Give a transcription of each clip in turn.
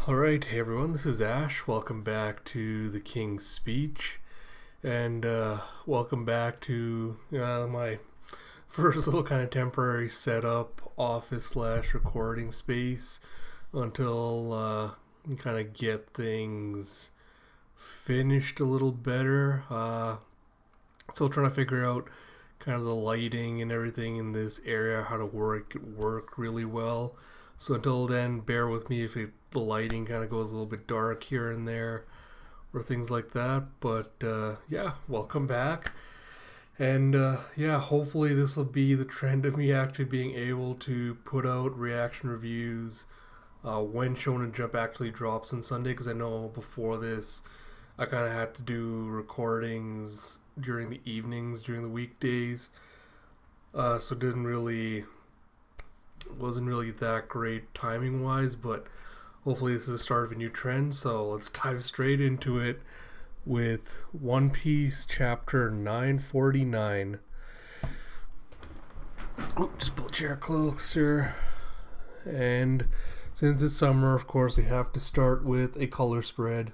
Alright, hey everyone, this is Ash. Welcome back to the King's Speech. And welcome back to my first little kind of temporary setup, office slash recording space until you kind of get things finished a little better. Still trying to figure out kind of the lighting and everything in this area, how to work really well. So until then, bear with me if the lighting kind of goes a little bit dark here and there or things like that. But yeah, welcome back. And yeah, hopefully this will be the trend of me actually being able to put out reaction reviews when Shonen Jump actually drops on Sunday. Because I know before this, I kind of had to do recordings during the evenings, during the weekdays. So wasn't really that great timing wise, but hopefully this is the start of a new trend. So let's dive straight into it with One Piece chapter 949. Just pull a chair closer. And since it's summer, of course, we have to start with a color spread.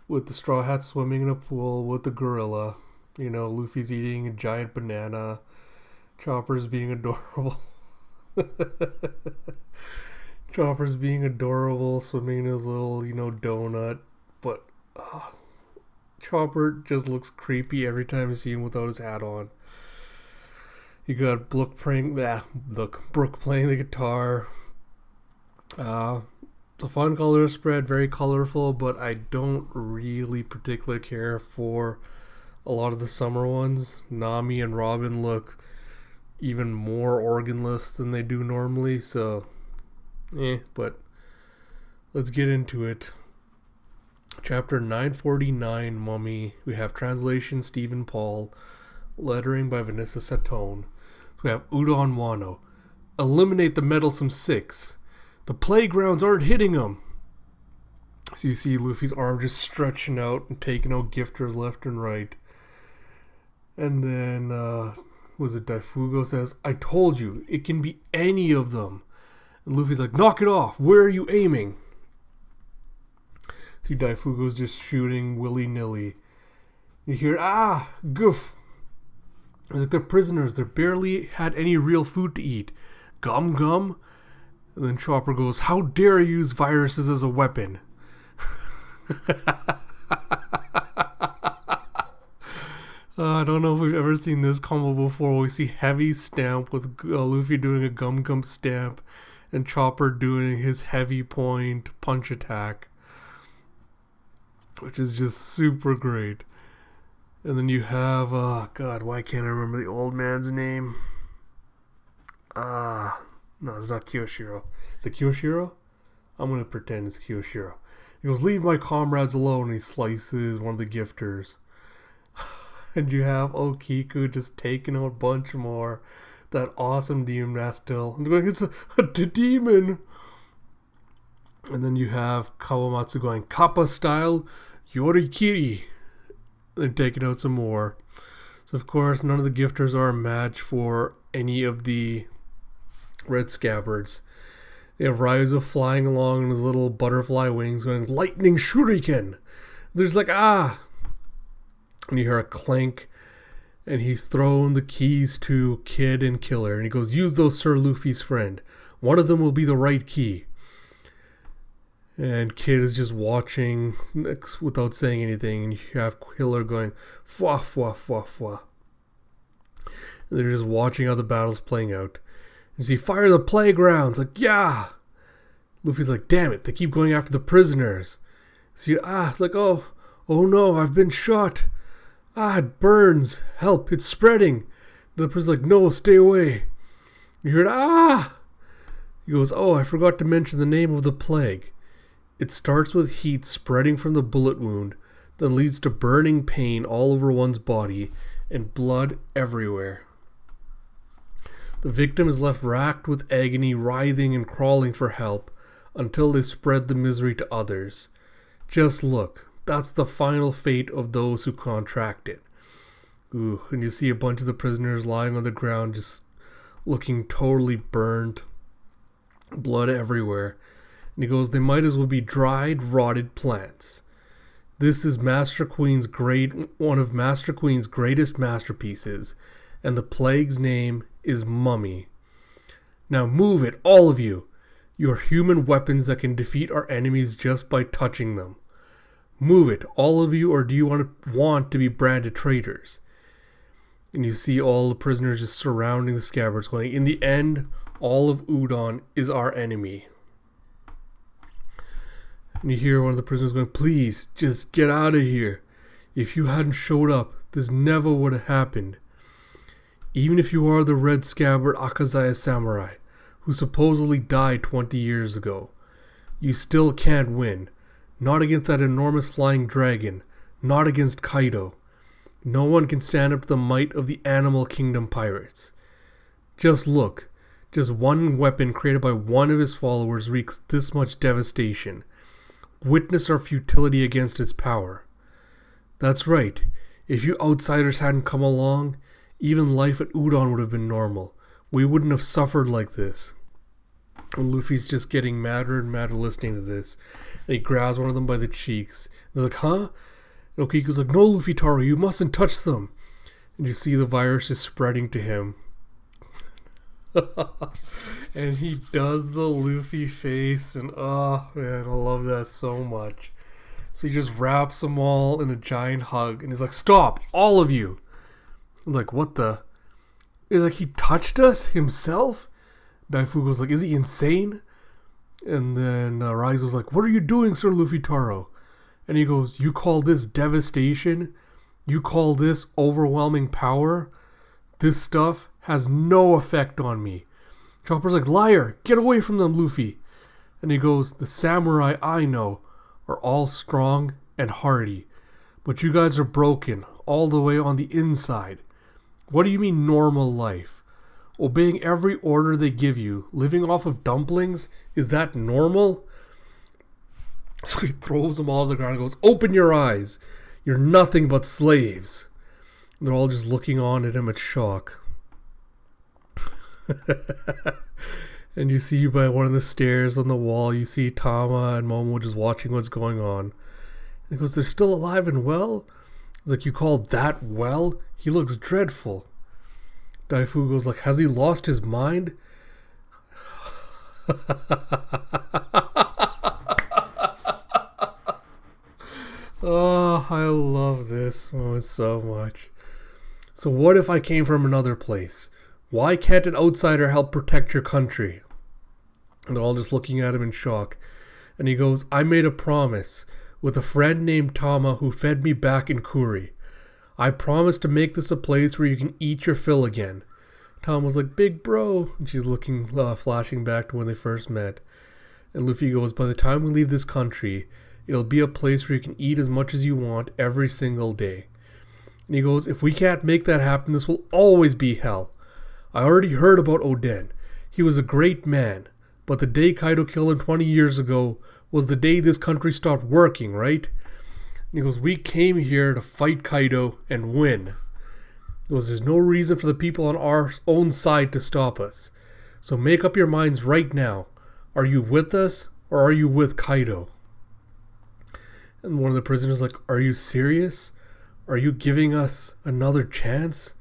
With the Straw Hat swimming in a pool with the gorilla. You know, Luffy's eating a giant banana. Chopper's being adorable. Chopper's being adorable, swimming in his little, donut. But Chopper just looks creepy every time you see him without his hat on. You got Brook playing the guitar. It's a fun color spread, very colorful, but I don't really particularly care for a lot of the summer ones. Nami and Robin look even more organless than they do normally, so but let's get into it. Chapter 949, Mummy. We have translation Stephen Paul, lettering by Vanessa Satone. We have Udon Wano. Eliminate the meddlesome six. The playgrounds aren't hitting them. So you see Luffy's arm just stretching out and taking out gifters left and right. And then Daifugo says, I told you, it can be any of them. And Luffy's like, knock it off. Where are you aiming? See, Daifugo's just shooting willy-nilly. You hear, goof. It's like they're prisoners. They barely had any real food to eat. Gum gum. And then Chopper goes, how dare you use viruses as a weapon? I don't know if we've ever seen this combo before. We see Heavy Stamp with Luffy doing a Gum Gum Stamp and Chopper doing his Heavy Point Punch Attack, which is just super great. And then you have, God, why can't I remember the old man's name? No, it's not Kyoshiro. Is it Kyoshiro? I'm going to pretend it's Kyoshiro. He goes, leave my comrades alone, and he slices one of the gifters. And you have Okiku just taking out a bunch more. That awesome demon mask still. And going, it's a demon. And then you have Kawamatsu going, Kappa style, Yorikiri. And taking out some more. So of course, none of the gifters are a match for any of the red scabbards. They have Ryuzo flying along in his little butterfly wings going, lightning shuriken. There's like, and you hear a clank, and he's thrown the keys to Kid and Killer. And he goes, use those, Sir Luffy's friend. One of them will be the right key. And Kid is just watching without saying anything. And you have Killer going, fwa, fwa, fwa, fwa. And they're just watching how the battle's playing out. And you see, fire the playgrounds. Like, yeah. Luffy's like, damn it, they keep going after the prisoners. So it's like, oh no, I've been shot. It burns. Help, it's spreading. The person's like, no, stay away. You hear it, He goes, I forgot to mention the name of the plague. It starts with heat spreading from the bullet wound, then leads to burning pain all over one's body and blood everywhere. The victim is left racked with agony, writhing and crawling for help until they spread the misery to others. Just look. That's the final fate of those who contract it. Ooh, and you see a bunch of the prisoners lying on the ground just looking totally burned. Blood everywhere. And he goes, they might as well be dried, rotted plants. This is one of Master Queen's greatest masterpieces, and the plague's name is Mummy. Now move it, all of you. You are human weapons that can defeat our enemies just by touching them. Move it, all of you, or do you want to be branded traitors? And you see all the prisoners just surrounding the scabbards going, in the end, all of Udon is our enemy. And you hear one of the prisoners going, please, just get out of here. If you hadn't showed up, this never would have happened. Even if you are the red scabbard Akazaya samurai, who supposedly died 20 years ago, you still can't win. Not against that enormous flying dragon. Not against Kaido. No one can stand up to the might of the Animal Kingdom pirates. Just look. Just one weapon created by one of his followers wreaks this much devastation. Witness our futility against its power. That's right. If you outsiders hadn't come along, even life at Udon would have been normal. We wouldn't have suffered like this. And Luffy's just getting madder and madder listening to this. And he grabs one of them by the cheeks. They're like, huh? And Okiko's like, no, Luffy Taro, you mustn't touch them. And you see the virus is spreading to him. And he does the Luffy face. And oh, man, I love that so much. So he just wraps them all in a giant hug. And he's like, stop, all of you. I'm like, what the? He's like, he touched us himself? Daifugo's like, is he insane? And then Raizo's like, what are you doing, Sir Luffy Taro? And he goes, you call this devastation? You call this overwhelming power? This stuff has no effect on me. Chopper's like, liar, get away from them, Luffy. And he goes, the samurai I know are all strong and hardy. But you guys are broken all the way on the inside. What do you mean normal life? Obeying every order they give you, living off of dumplings, is that normal? So he throws them all to the ground and goes, open your eyes. You're nothing but slaves. And they're all just looking on at him at shock. And you see by one of the stairs on the wall, you see Tama and Momo just watching what's going on. And he goes, they're still alive and well? He's like, you call that well? He looks dreadful. Daifugo's like, has he lost his mind? Oh, I love this moment so much. So what if I came from another place? Why can't an outsider help protect your country? And they're all just looking at him in shock. And he goes, I made a promise with a friend named Tama who fed me back in Kuri. I promise to make this a place where you can eat your fill again. Tom was like, big bro. And she's looking, flashing back to when they first met. And Luffy goes, by the time we leave this country, it'll be a place where you can eat as much as you want every single day. And he goes, if we can't make that happen, this will always be hell. I already heard about Oden. He was a great man. But the day Kaido killed him 20 years ago was the day this country stopped working, right? And he goes, we came here to fight Kaido and win. He goes, there's no reason for the people on our own side to stop us. So make up your minds right now. Are you with us or are you with Kaido? And one of the prisoners is like, are you serious? Are you giving us another chance?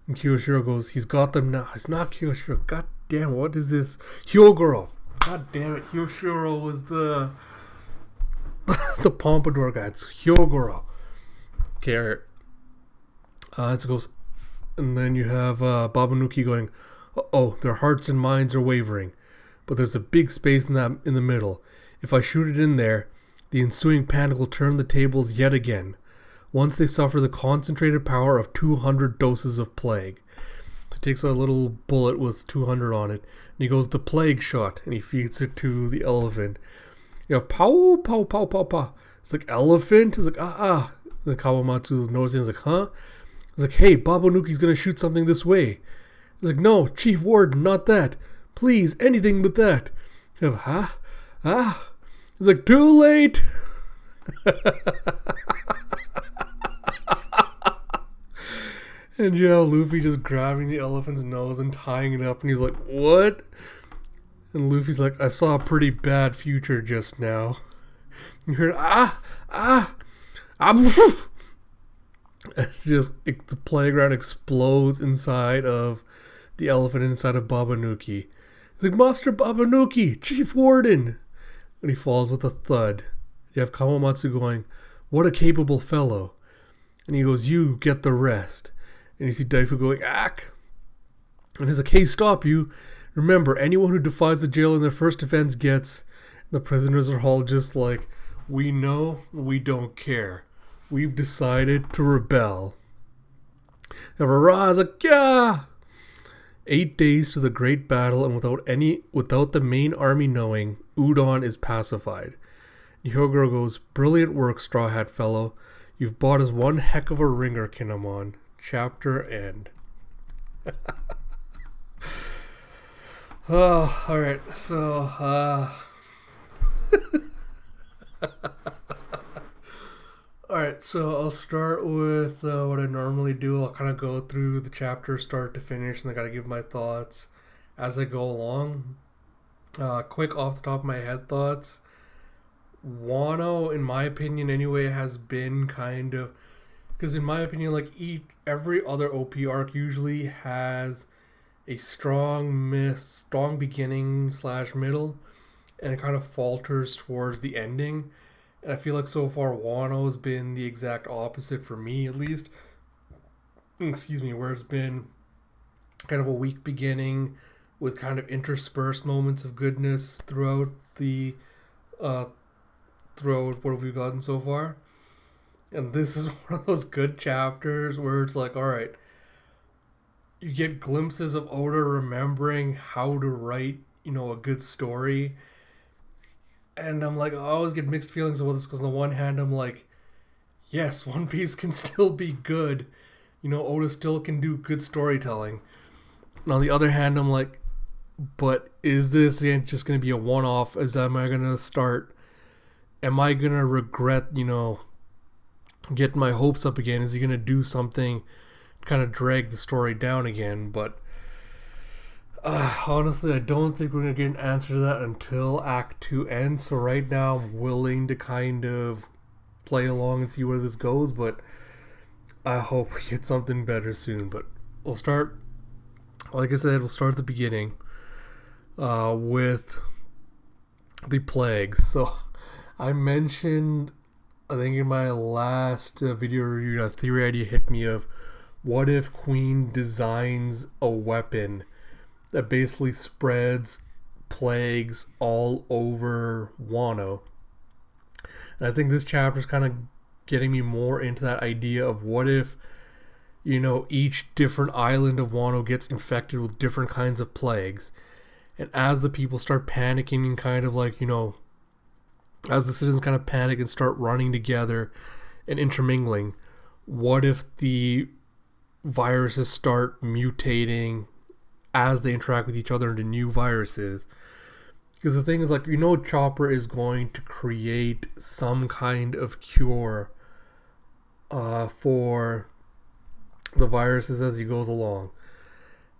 And Kiyoshiro goes, he's got them now. It's not Kiyoshiro. God damn, what is this? Hyogoro. God damn it. Kiyoshiro was the Pompadour guy. It's Hyogoro. Okay, it goes, and then you have Babanuki going, uh-oh, their hearts and minds are wavering. But there's a big space in the middle. If I shoot it in there, the ensuing panic will turn the tables yet again. Once they suffer the concentrated power of 200 doses of plague. So he takes a little bullet with 200 on it, and he goes, the plague shot, and he feeds it to the elephant. You have pow, pow, pow, pow, pow. It's like, elephant? It's like, ah. And Kawamatsu is noticing, he's like, huh? He's like, hey, Babanuki's gonna shoot something this way. He's like, no, Chief Warden, not that. Please, anything but that. You have, huh? Ah. He's like, too late. And you have Luffy just grabbing the elephant's nose and tying it up, and he's like, what? And Luffy's like, I saw a pretty bad future just now. You heard, I'm. The playground explodes inside of the elephant inside of Babanuki. He's like, Master Babanuki, Chief Warden! And he falls with a thud. You have Kawamatsu going, what a capable fellow. And he goes, you get the rest. And you see Daifu going, ack! And he's like, hey, stop you. Remember, anyone who defies the jail in their first offense gets... The prisoners are all just like, we know, we don't care. We've decided to rebel. Hurrah! Like, yeah! 8 days to the great battle, and without the main army knowing, Udon is pacified. Hyogoro goes, brilliant work, Straw Hat fellow. You've bought us one heck of a ringer, Kinemon. Chapter end. Oh, alright, so, Alright, so I'll start with what I normally do. I'll kind of go through the chapter start to finish, and I gotta give my thoughts as I go along. Quick off the top of my head thoughts. Wano, in my opinion anyway, has been kind of... Because in my opinion, like every other OP arc usually has a strong beginning / middle, and it kind of falters towards the ending. And I feel like so far Wano's been the exact opposite for me, at least. Excuse me, where it's been kind of a weak beginning with kind of interspersed moments of goodness throughout what have we gotten so far. And this is one of those good chapters where it's like, alright, you get glimpses of Oda remembering how to write, a good story. And I'm like, I always get mixed feelings about this, because on the one hand, I'm like, yes, One Piece can still be good. Oda still can do good storytelling. And on the other hand, I'm like, but is this just going to be a one-off? Am I going to regret, getting my hopes up again? Is he going to do something to kind of drag the story down again? But honestly, I don't think we're going to get an answer to that until Act 2 ends. So right now, I'm willing to kind of play along and see where this goes. But I hope we get something better soon. But we'll start, like I said, we'll start at the beginning with the plagues. So I mentioned, I think in my last video review, a theory idea hit me of, what if Queen designs a weapon that basically spreads plagues all over Wano? And I think this chapter is kind of getting me more into that idea of, what if, each different island of Wano gets infected with different kinds of plagues. And as the people start panicking and kind of like, as the citizens kind of panic and start running together and intermingling, what if the viruses start mutating as they interact with each other into new viruses? Because the thing is, like, Chopper is going to create some kind of cure for the viruses as he goes along.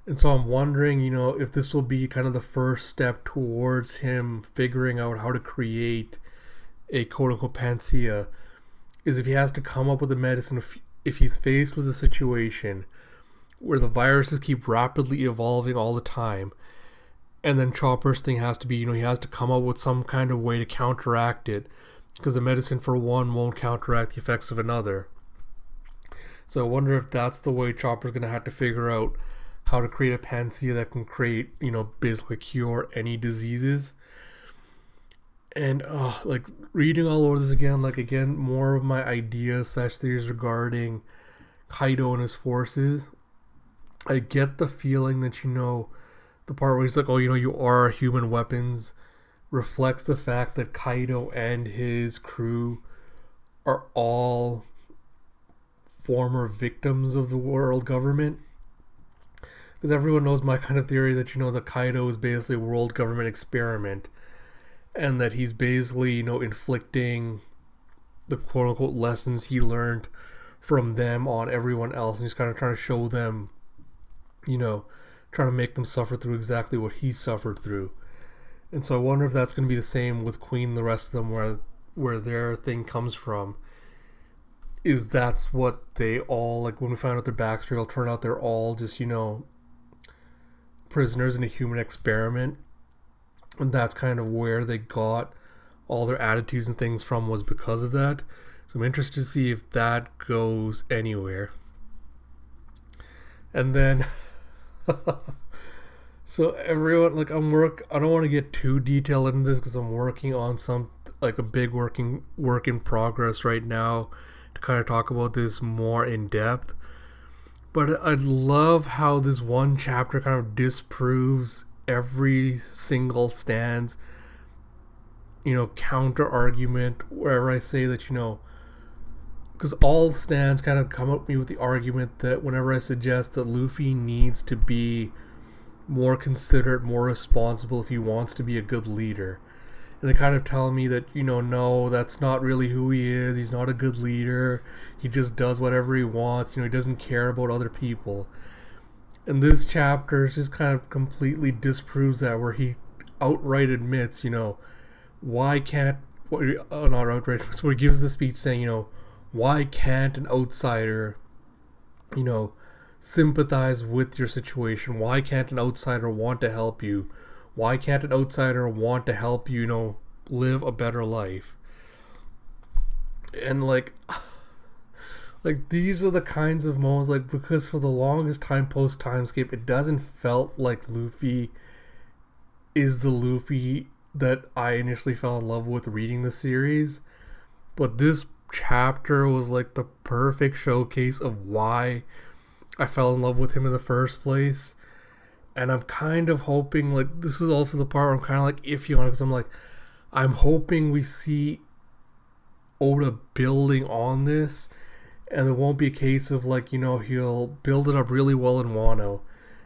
And so I'm wondering, if this will be kind of the first step towards him figuring out how to create a quote-unquote panacea, is if he has to come up with a medicine, if he's faced with a situation where the viruses keep rapidly evolving all the time, and then Chopper's thing has to be, he has to come up with some kind of way to counteract it, because the medicine for one won't counteract the effects of another. So I wonder if that's the way Chopper's going to have to figure out how to create a panacea that can create, basically cure any diseases. And like reading all over this again, more of my ideas / theories regarding Kaido and his forces. I get the feeling that, the part where he's like, you are human weapons, reflects the fact that Kaido and his crew are all former victims of the world government. Because everyone knows my kind of theory that, that Kaido is basically a world government experiment, and that he's basically, inflicting the quote-unquote lessons he learned from them on everyone else, and he's kind of trying to show them, trying to make them suffer through exactly what he suffered through. And so I wonder if that's going to be the same with Queen and the rest of them, where their thing comes from. Is that's what they all, like, when we find out their backstory, it'll turn out they're all just, prisoners in a human experiment. And that's kind of where they got all their attitudes and things from, was because of that. So I'm interested to see if that goes anywhere. And then so everyone, like, I don't want to get too detailed into this because I'm working on some, like, a big work in progress right now to kind of talk about this more in depth. But I love how this one chapter kind of disproves every single stance, counter argument wherever I say that, because all stands kind of come at me with the argument that whenever I suggest that Luffy needs to be more considerate, more responsible if he wants to be a good leader. And they kind of tell me that, no, that's not really who he is. He's not a good leader. He just does whatever he wants. He doesn't care about other people. And this chapter just kind of completely disproves that, where he outright admits, why can't, not outright, so he gives the speech saying, why can't an outsider, sympathize with your situation? Why can't an outsider want to help you? Why can't an outsider want to help you, live a better life? And like these are the kinds of moments, like, because for the longest time post timeskip, it doesn't felt like Luffy is the Luffy that I initially fell in love with reading the series. But this chapter was like the perfect showcase of why I fell in love with him in the first place. And I'm kind of hoping, like, this is also the part where I'm kind of like iffy on it, because I'm like, I'm hoping we see Oda building on this, and it won't be a case of, like, he'll build it up really well in Wano,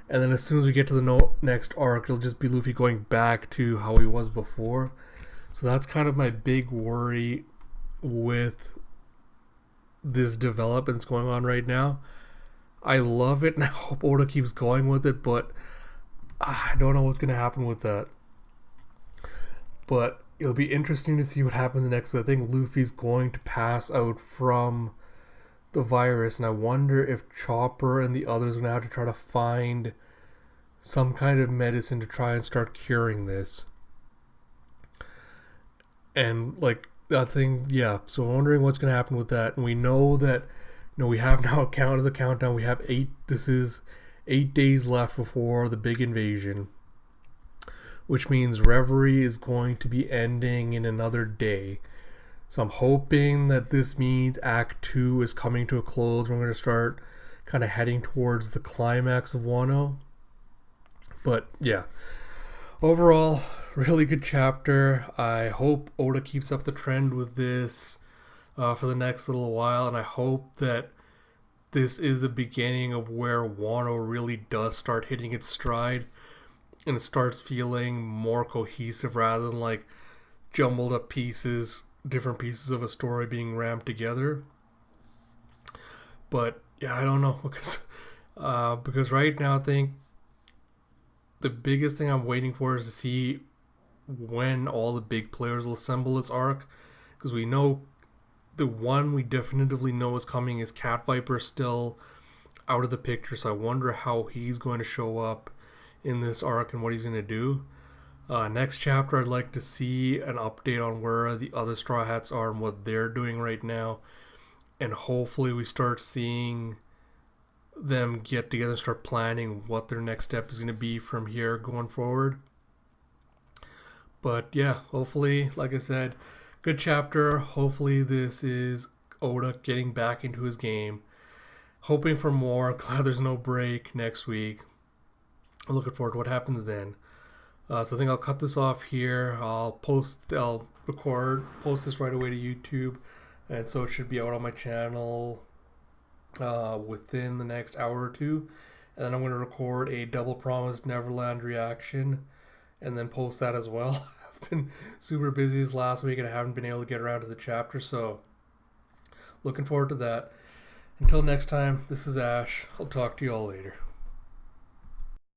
and then as soon as we get to the next arc, it'll just be Luffy going back to how he was before. So that's kind of my big worry with this development that's going on right now. I love it, and I hope Oda keeps going with it, but I don't know what's going to happen with that. But it'll be interesting to see what happens next. I think Luffy's going to pass out from the virus, and I wonder if Chopper and the others are going to have to try to find some kind of medicine to try and start curing this. And, like, that thing, yeah. So I'm wondering what's going to happen with that. And we know that, we have now counted the countdown. We have 8 days left before the big invasion, which means Reverie is going to be ending in another day. So I'm hoping that this means Act 2 is coming to a close. We're going to start kind of heading towards the climax of Wano. But yeah, overall, really good chapter. I hope Oda keeps up the trend with this for the next little while, and I hope that this is the beginning of where Wano really does start hitting its stride, and it starts feeling more cohesive rather than like jumbled up different pieces of a story being rammed together. But yeah, I don't know, because right now I think the biggest thing I'm waiting for is to see when all the big players will assemble this arc, because we know the one we definitively know is coming is Cat Viper still out of the picture, so I wonder how he's going to show up in this arc and what he's going to do. Next chapter, I'd like to see an update on where the other Straw Hats are and what they're doing right now, and hopefully we start seeing them get together and start planning what their next step is going to be from here going forward. But yeah, hopefully, like I said, good chapter. Hopefully this is Oda getting back into his game. Hoping for more. Glad there's no break next week. I'm looking forward to what happens then. So I think I'll cut this off here. I'll post this right away to YouTube, and so it should be out on my channel within the next hour or two. And then I'm going to record a Double Promised Neverland reaction and then post that as well. I've been super busy this last week and I haven't been able to get around to the chapter, so looking forward to that. Until next time, this is Ash. I'll talk to you all later.